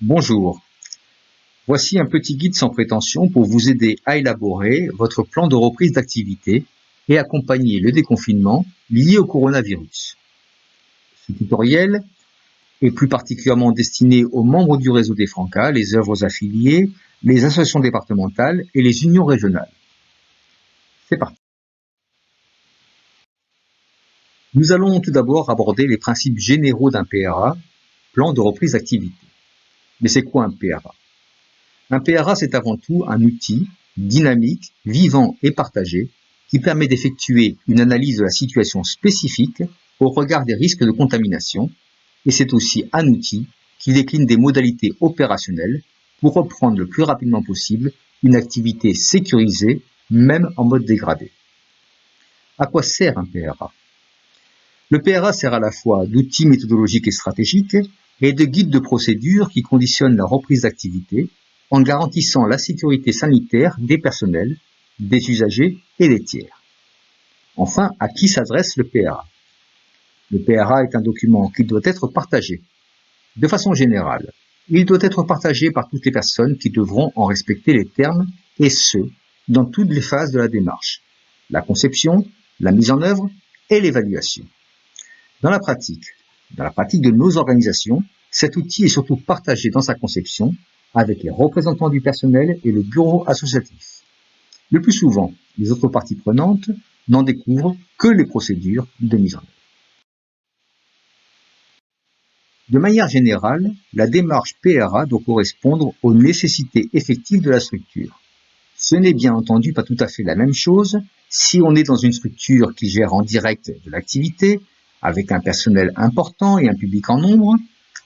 Bonjour, voici un petit guide sans prétention pour vous aider à élaborer votre plan de reprise d'activité et accompagner le déconfinement lié au coronavirus. Ce tutoriel est plus particulièrement destiné aux membres du réseau des Francas, les œuvres affiliées, les associations départementales et les unions régionales. C'est parti. Nous allons tout d'abord aborder les principes généraux d'un PRA, plan de reprise d'activité. Mais c'est quoi un PRA? Un PRA, c'est avant tout un outil dynamique, vivant et partagé qui permet d'effectuer une analyse de la situation spécifique au regard des risques de contamination, et c'est aussi un outil qui décline des modalités opérationnelles pour reprendre le plus rapidement possible une activité sécurisée, même en mode dégradé. À quoi sert un PRA? Le PRA sert à la fois d'outil méthodologique et stratégique et de guide de procédure qui conditionne la reprise d'activité en garantissant la sécurité sanitaire des personnels, des usagers et des tiers. Enfin, à qui s'adresse le PRA? Le PRA est un document qui doit être partagé. De façon générale, il doit être partagé par toutes les personnes qui devront en respecter les termes, et ce, dans toutes les phases de la démarche: la conception, la mise en œuvre et l'évaluation. Dans la pratique de nos organisations, cet outil est surtout partagé dans sa conception avec les représentants du personnel et le bureau associatif. Le plus souvent, les autres parties prenantes n'en découvrent que les procédures de mise en œuvre. De manière générale, la démarche PRA doit correspondre aux nécessités effectives de la structure. Ce n'est bien entendu pas tout à fait la même chose si on est dans une structure qui gère en direct de l'activité, avec un personnel important et un public en nombre,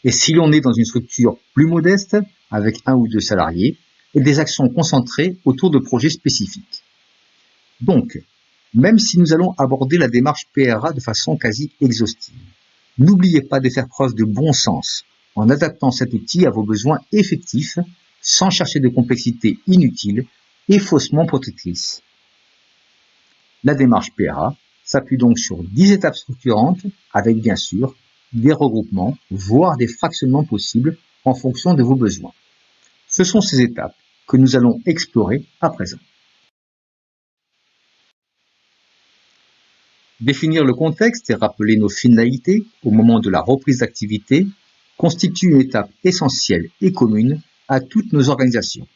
et si l'on est dans une structure plus modeste, avec 1 ou 2 salariés, et des actions concentrées autour de projets spécifiques. Donc, même si nous allons aborder la démarche PRA de façon quasi exhaustive, n'oubliez pas de faire preuve de bon sens en adaptant cet outil à vos besoins effectifs, sans chercher de complexité inutile et faussement protectrice. La démarche PRA s'appuie donc sur 10 étapes structurantes avec bien sûr des regroupements, voire des fractionnements possibles en fonction de vos besoins. Ce sont ces étapes que nous allons explorer à présent. Définir le contexte et rappeler nos finalités au moment de la reprise d'activité constitue une étape essentielle et commune à toutes nos organisations.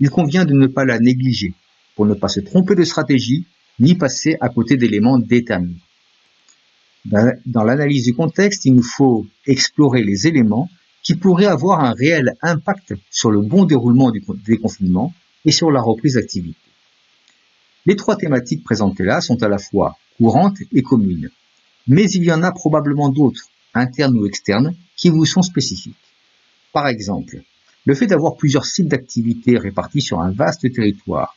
Il convient de ne pas la négliger pour ne pas se tromper de stratégie ni passer à côté d'éléments déterminants. Dans l'analyse du contexte, il nous faut explorer les éléments qui pourraient avoir un réel impact sur le bon déroulement du déconfinement et sur la reprise d'activité. Les 3 thématiques présentées là sont à la fois courantes et communes, mais il y en a probablement d'autres, internes ou externes, qui vous sont spécifiques. Par exemple, le fait d'avoir plusieurs sites d'activité répartis sur un vaste territoire,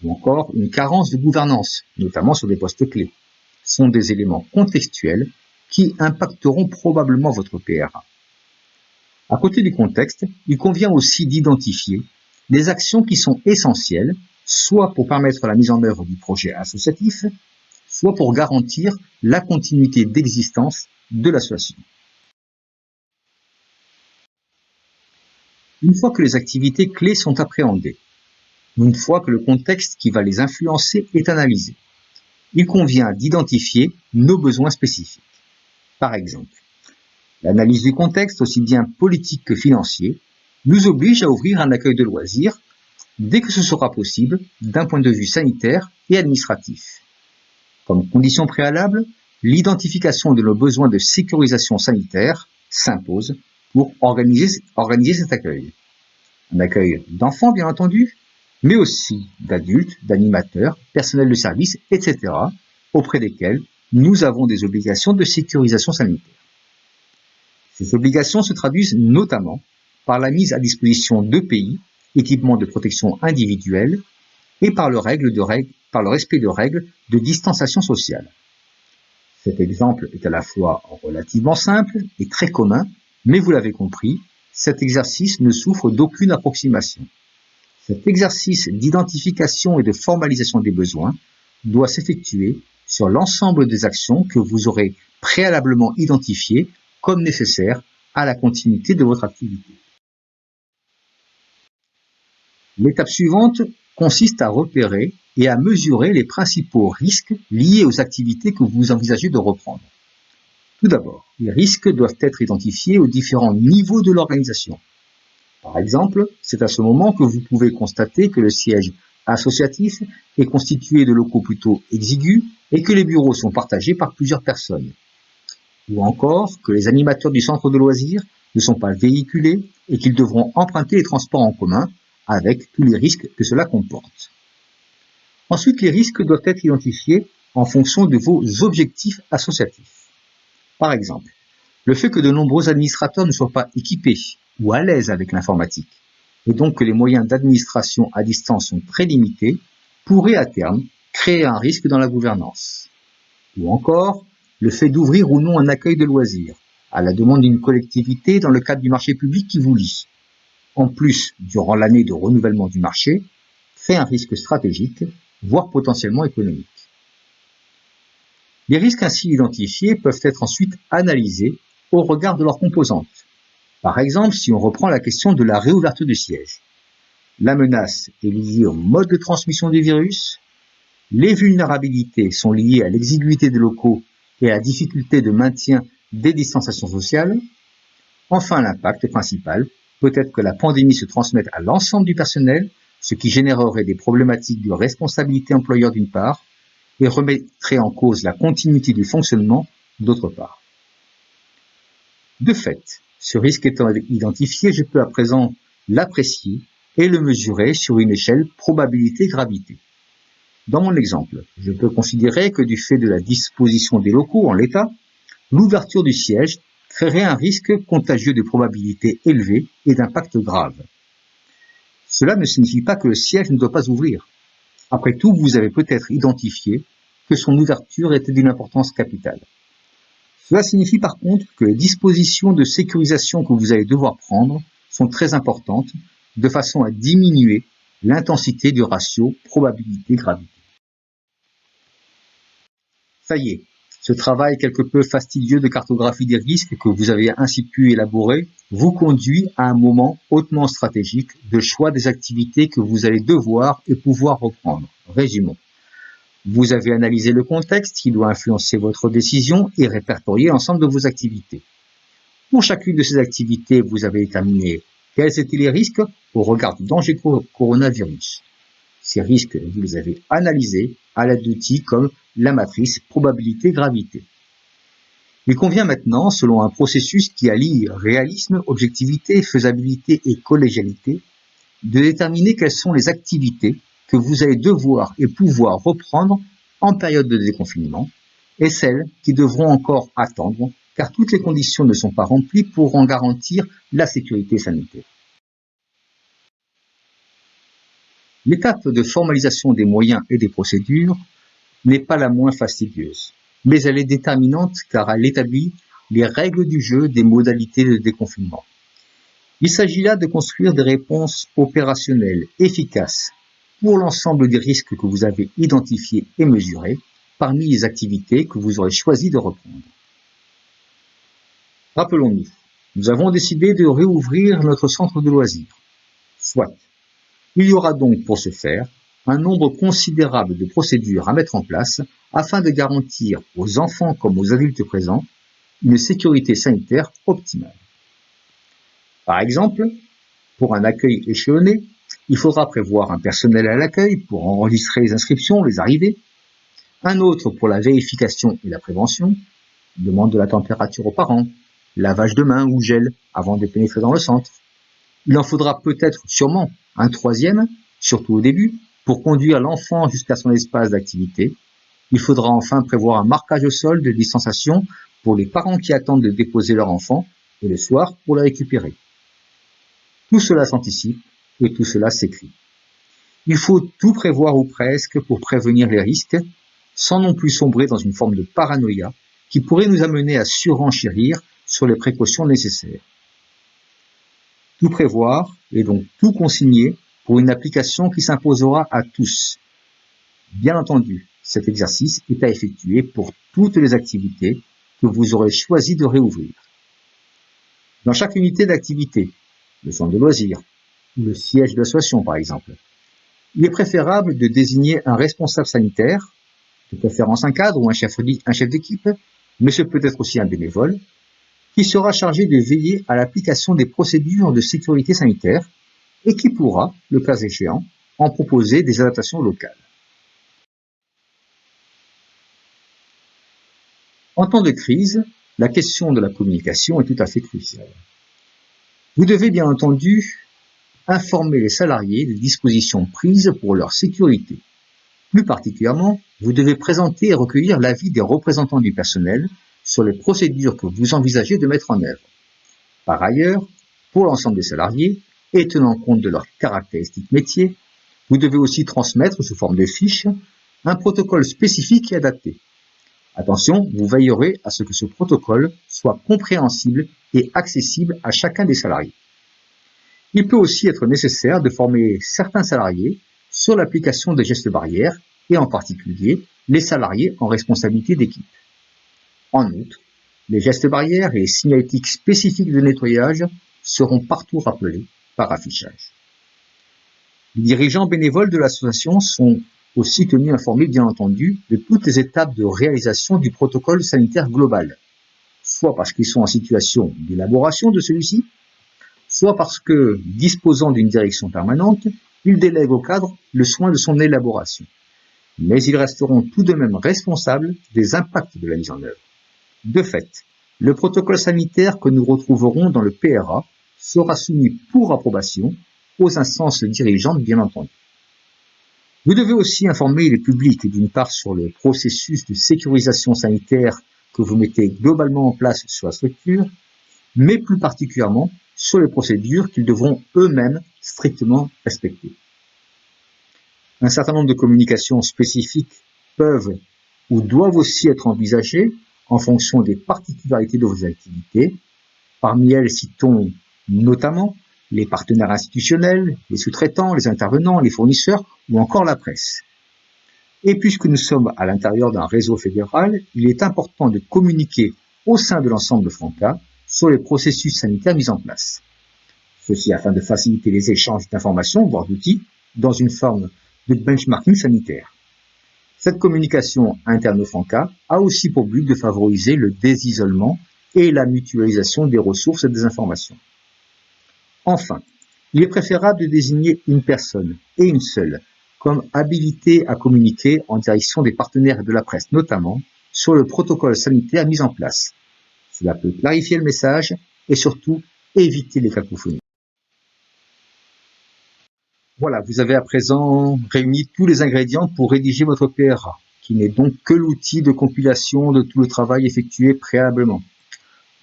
ou encore une carence de gouvernance, notamment sur des postes clés, sont des éléments contextuels qui impacteront probablement votre PRA. À côté du contexte, il convient aussi d'identifier les actions qui sont essentielles, soit pour permettre la mise en œuvre du projet associatif, soit pour garantir la continuité d'existence de l'association. Une fois que les activités clés sont appréhendées, une fois que le contexte qui va les influencer est analysé, il convient d'identifier nos besoins spécifiques. Par exemple, l'analyse du contexte, aussi bien politique que financier, nous oblige à ouvrir un accueil de loisirs dès que ce sera possible d'un point de vue sanitaire et administratif. Comme condition préalable, l'identification de nos besoins de sécurisation sanitaire s'impose pour organiser cet accueil. Un accueil d'enfants, bien entendu, mais aussi d'adultes, d'animateurs, personnels de service, etc., auprès desquels nous avons des obligations de sécurisation sanitaire. Ces obligations se traduisent notamment par la mise à disposition d'EPI, équipements de protection individuelle, et par le respect de règles de distanciation sociale. Cet exemple est à la fois relativement simple et très commun, mais vous l'avez compris, cet exercice ne souffre d'aucune approximation. Cet exercice d'identification et de formalisation des besoins doit s'effectuer sur l'ensemble des actions que vous aurez préalablement identifiées comme nécessaires à la continuité de votre activité. L'étape suivante consiste à repérer et à mesurer les principaux risques liés aux activités que vous envisagez de reprendre. Tout d'abord, les risques doivent être identifiés aux différents niveaux de l'organisation. Par exemple, c'est à ce moment que vous pouvez constater que le siège associatif est constitué de locaux plutôt exigus et que les bureaux sont partagés par plusieurs personnes. Ou encore que les animateurs du centre de loisirs ne sont pas véhiculés et qu'ils devront emprunter les transports en commun avec tous les risques que cela comporte. Ensuite, les risques doivent être identifiés en fonction de vos objectifs associatifs. Par exemple, le fait que de nombreux administrateurs ne soient pas équipés ou à l'aise avec l'informatique, et donc que les moyens d'administration à distance sont très limités, pourrait à terme créer un risque dans la gouvernance. Ou encore, le fait d'ouvrir ou non un accueil de loisirs, à la demande d'une collectivité dans le cadre du marché public qui vous lie. En plus, durant l'année de renouvellement du marché, crée un risque stratégique, voire potentiellement économique. Les risques ainsi identifiés peuvent être ensuite analysés au regard de leurs composantes. Par exemple, si on reprend la question de la réouverture du siège, la menace est liée au mode de transmission du virus, les vulnérabilités sont liées à l'exiguïté des locaux et à la difficulté de maintien des distanciations sociales. Enfin, l'impact principal peut être que la pandémie se transmette à l'ensemble du personnel, ce qui générerait des problématiques de responsabilité employeur d'une part et remettrait en cause la continuité du fonctionnement d'autre part. De fait, ce risque étant identifié, je peux à présent l'apprécier et le mesurer sur une échelle probabilité-gravité. Dans mon exemple, je peux considérer que du fait de la disposition des locaux en l'état, l'ouverture du siège créerait un risque contagieux de probabilité élevée et d'impact grave. Cela ne signifie pas que le siège ne doit pas ouvrir. Après tout, vous avez peut-être identifié que son ouverture était d'une importance capitale. Cela signifie par contre que les dispositions de sécurisation que vous allez devoir prendre sont très importantes, de façon à diminuer l'intensité du ratio probabilité-gravité. Ça y est, ce travail quelque peu fastidieux de cartographie des risques que vous avez ainsi pu élaborer vous conduit à un moment hautement stratégique de choix des activités que vous allez devoir et pouvoir reprendre. Résumons. Vous avez analysé le contexte qui doit influencer votre décision et répertorié l'ensemble de vos activités. Pour chacune de ces activités, vous avez déterminé quels étaient les risques au regard du danger coronavirus. Ces risques, vous les avez analysés à l'aide d'outils comme la matrice probabilité-gravité. Il convient maintenant, selon un processus qui allie réalisme, objectivité, faisabilité et collégialité, de déterminer quelles sont les activités que vous allez devoir et pouvoir reprendre en période de déconfinement et celles qui devront encore attendre car toutes les conditions ne sont pas remplies pour en garantir la sécurité sanitaire. L'étape de formalisation des moyens et des procédures n'est pas la moins fastidieuse, mais elle est déterminante car elle établit les règles du jeu des modalités de déconfinement. Il s'agit là de construire des réponses opérationnelles efficaces pour l'ensemble des risques que vous avez identifiés et mesurés parmi les activités que vous aurez choisi de reprendre. Rappelons-nous, nous avons décidé de réouvrir notre centre de loisirs. Soit. Il y aura donc pour ce faire un nombre considérable de procédures à mettre en place afin de garantir aux enfants comme aux adultes présents une sécurité sanitaire optimale. Par exemple, pour un accueil échelonné, il faudra prévoir un personnel à l'accueil pour enregistrer les inscriptions, les arrivées, un autre pour la vérification et la prévention, demande de la température aux parents, lavage de mains ou gel avant de pénétrer dans le centre. Il en faudra peut-être sûrement un troisième, surtout au début, pour conduire l'enfant jusqu'à son espace d'activité. Il faudra enfin prévoir un marquage au sol de distanciation pour les parents qui attendent de déposer leur enfant et le soir pour le récupérer. Tout cela s'anticipe et tout cela s'écrit. Il faut tout prévoir ou presque pour prévenir les risques, sans non plus sombrer dans une forme de paranoïa qui pourrait nous amener à surenchérir sur les précautions nécessaires. Tout prévoir et donc tout consigner pour une application qui s'imposera à tous. Bien entendu, cet exercice est à effectuer pour toutes les activités que vous aurez choisi de réouvrir. Dans chaque unité d'activité, le centre de loisirs, ou le siège de l'association par exemple. Il est préférable de désigner un responsable sanitaire, de préférence un cadre ou un chef d'équipe, mais ce peut être aussi un bénévole, qui sera chargé de veiller à l'application des procédures de sécurité sanitaire et qui pourra, le cas échéant, en proposer des adaptations locales. En temps de crise, la question de la communication est tout à fait cruciale. Vous devez bien entendu informer les salariés des dispositions prises pour leur sécurité. Plus particulièrement, vous devez présenter et recueillir l'avis des représentants du personnel sur les procédures que vous envisagez de mettre en œuvre. Par ailleurs, pour l'ensemble des salariés, et tenant compte de leurs caractéristiques métiers, vous devez aussi transmettre sous forme de fiches un protocole spécifique et adapté. Attention, vous veillerez à ce que ce protocole soit compréhensible et accessible à chacun des salariés. Il peut aussi être nécessaire de former certains salariés sur l'application des gestes barrières et en particulier les salariés en responsabilité d'équipe. En outre, les gestes barrières et les signalétiques spécifiques de nettoyage seront partout rappelés par affichage. Les dirigeants bénévoles de l'association sont aussi tenus informés, bien entendu, de toutes les étapes de réalisation du protocole sanitaire global, soit parce qu'ils sont en situation d'élaboration de celui-ci, soit parce que, disposant d'une direction permanente, ils délèguent au cadre le soin de son élaboration. Mais ils resteront tout de même responsables des impacts de la mise en œuvre. De fait, le protocole sanitaire que nous retrouverons dans le PRA sera soumis pour approbation aux instances dirigeantes, bien entendu. Vous devez aussi informer les publics, d'une part, sur le processus de sécurisation sanitaire que vous mettez globalement en place sur la structure, mais plus particulièrement sur les procédures qu'ils devront eux-mêmes strictement respecter. Un certain nombre de communications spécifiques peuvent ou doivent aussi être envisagées en fonction des particularités de vos activités. Parmi elles, citons notamment les partenaires institutionnels, les sous-traitants, les intervenants, les fournisseurs ou encore la presse. Et puisque nous sommes à l'intérieur d'un réseau fédéral, il est important de communiquer au sein de l'ensemble de Franca sur les processus sanitaires mis en place. Ceci afin de faciliter les échanges d'informations, voire d'outils, dans une forme de benchmarking sanitaire. Cette communication interne au Franca a aussi pour but de favoriser le désisolement et la mutualisation des ressources et des informations. Enfin, il est préférable de désigner une personne, et une seule, comme habilitée à communiquer en direction des partenaires et de la presse, notamment sur le protocole sanitaire mis en place. Cela peut clarifier le message et surtout éviter les cacophonies. Voilà, vous avez à présent réuni tous les ingrédients pour rédiger votre PRA, qui n'est donc que l'outil de compilation de tout le travail effectué préalablement.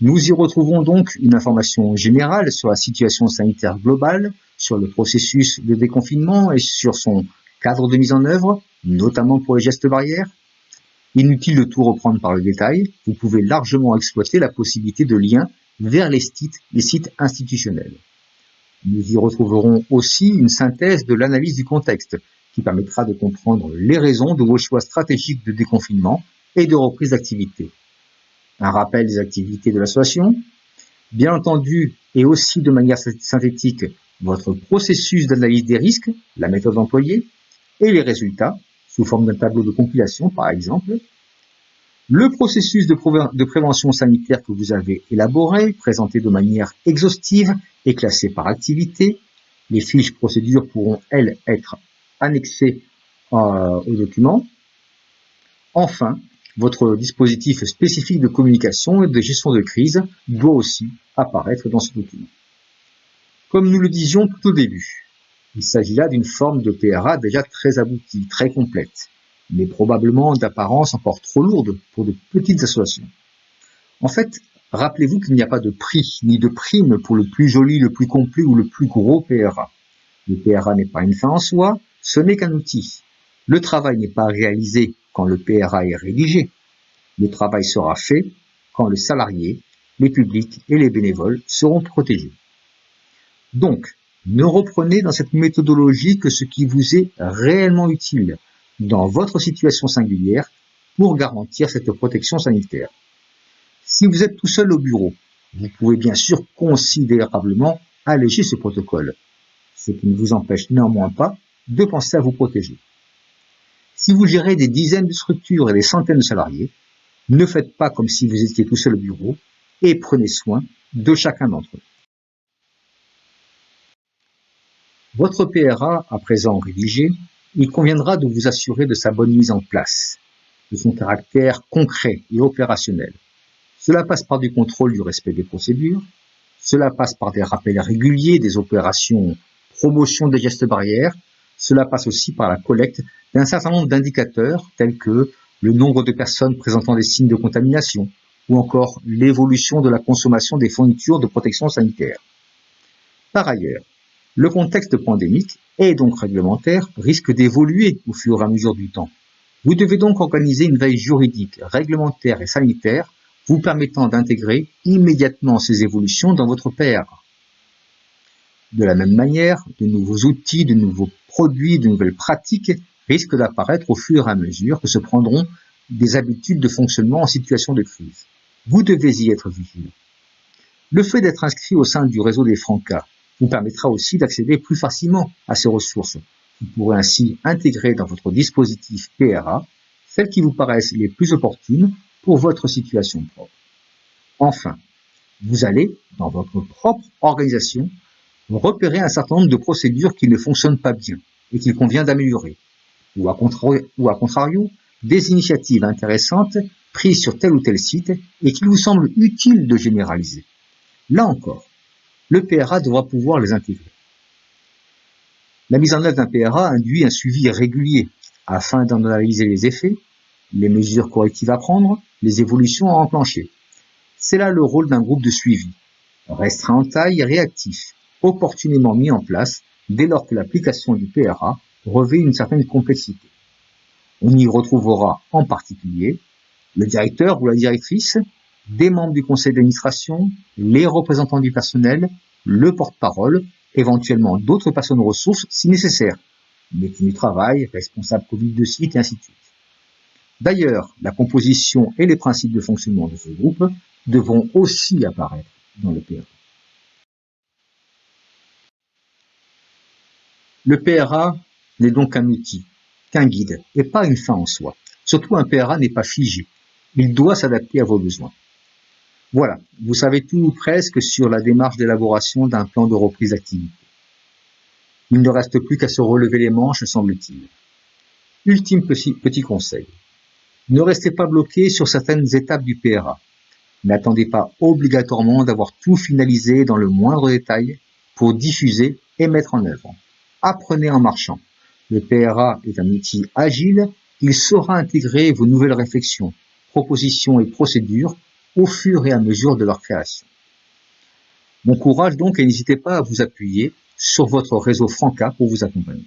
Nous y retrouvons donc une information générale sur la situation sanitaire globale, sur le processus de déconfinement et sur son cadre de mise en œuvre, notamment pour les gestes barrières. Inutile de tout reprendre par le détail, vous pouvez largement exploiter la possibilité de liens vers les sites institutionnels. Nous y retrouverons aussi une synthèse de l'analyse du contexte, qui permettra de comprendre les raisons de vos choix stratégiques de déconfinement et de reprise d'activité. Un rappel des activités de l'association, bien entendu, et aussi de manière synthétique, votre processus d'analyse des risques, la méthode employée, et les résultats, sous forme d'un tableau de compilation par exemple, le processus de prévention sanitaire que vous avez élaboré, présenté de manière exhaustive et classé par activité. Les fiches procédures pourront, elles, être annexées au document. Enfin, votre dispositif spécifique de communication et de gestion de crise doit aussi apparaître dans ce document. Comme nous le disions tout au début, il s'agit là d'une forme de PRA déjà très aboutie, très complète, mais probablement d'apparence encore trop lourde pour de petites associations. En fait, rappelez-vous qu'il n'y a pas de prix ni de prime pour le plus joli, le plus complet ou le plus gros PRA. Le PRA n'est pas une fin en soi, ce n'est qu'un outil. Le travail n'est pas réalisé quand le PRA est rédigé. Le travail sera fait quand le salarié, les publics et les bénévoles seront protégés. Donc, ne reprenez dans cette méthodologie que ce qui vous est réellement utile dans votre situation singulière pour garantir cette protection sanitaire. Si vous êtes tout seul au bureau, vous pouvez bien sûr considérablement alléger ce protocole. ce qui ne vous empêche néanmoins pas de penser à vous protéger. Si vous gérez des dizaines de structures et des centaines de salariés, ne faites pas comme si vous étiez tout seul au bureau et prenez soin de chacun d'entre eux. Votre PRA, à présent rédigé, il conviendra de vous assurer de sa bonne mise en place, de son caractère concret et opérationnel. Cela passe par du contrôle du respect des procédures, cela passe par des rappels réguliers des opérations promotion des gestes barrières, cela passe aussi par la collecte d'un certain nombre d'indicateurs tels que le nombre de personnes présentant des signes de contamination ou encore l'évolution de la consommation des fournitures de protection sanitaire. Par ailleurs, le contexte pandémique et donc réglementaire risque d'évoluer au fur et à mesure du temps. Vous devez donc organiser une veille juridique, réglementaire et sanitaire vous permettant d'intégrer immédiatement ces évolutions dans votre PRA. De la même manière, de nouveaux outils, de nouveaux produits, de nouvelles pratiques risquent d'apparaître au fur et à mesure que se prendront des habitudes de fonctionnement en situation de crise. Vous devez y être vigilant. Le fait d'être inscrit au sein du réseau des Francas vous permettra aussi d'accéder plus facilement à ces ressources. Vous pourrez ainsi intégrer dans votre dispositif PRA celles qui vous paraissent les plus opportunes pour votre situation propre. Enfin, vous allez, dans votre propre organisation, repérer un certain nombre de procédures qui ne fonctionnent pas bien et qu'il convient d'améliorer, ou à contrario, des initiatives intéressantes prises sur tel ou tel site et qu'il vous semble utile de généraliser. Là encore, le PRA devra pouvoir les intégrer. La mise en œuvre d'un PRA induit un suivi régulier afin d'en analyser les effets, les mesures correctives à prendre, les évolutions à enclencher. C'est là le rôle d'un groupe de suivi, restreint en taille et réactif, opportunément mis en place dès lors que l'application du PRA revêt une certaine complexité. On y retrouvera en particulier le directeur ou la directrice, des membres du conseil d'administration, les représentants du personnel, le porte-parole, éventuellement d'autres personnes ressources si nécessaire, médecin du travail, responsable Covid de site et ainsi de suite. D'ailleurs, la composition et les principes de fonctionnement de ce groupe devront aussi apparaître dans le PRA. Le PRA n'est donc qu'un outil, qu'un guide, et pas une fin en soi. Surtout, un PRA n'est pas figé. Il doit s'adapter à vos besoins. Voilà, vous savez tout ou presque sur la démarche d'élaboration d'un plan de reprise d'activité. Il ne reste plus qu'à se relever les manches, semble-t-il. Ultime petit conseil. Ne restez pas bloqué sur certaines étapes du PRA. N'attendez pas obligatoirement d'avoir tout finalisé dans le moindre détail pour diffuser et mettre en œuvre. Apprenez en marchant. Le PRA est un outil agile, il saura intégrer vos nouvelles réflexions, propositions et procédures au fur et à mesure de leur création. Bon courage donc et n'hésitez pas à vous appuyer sur votre réseau Franca pour vous accompagner.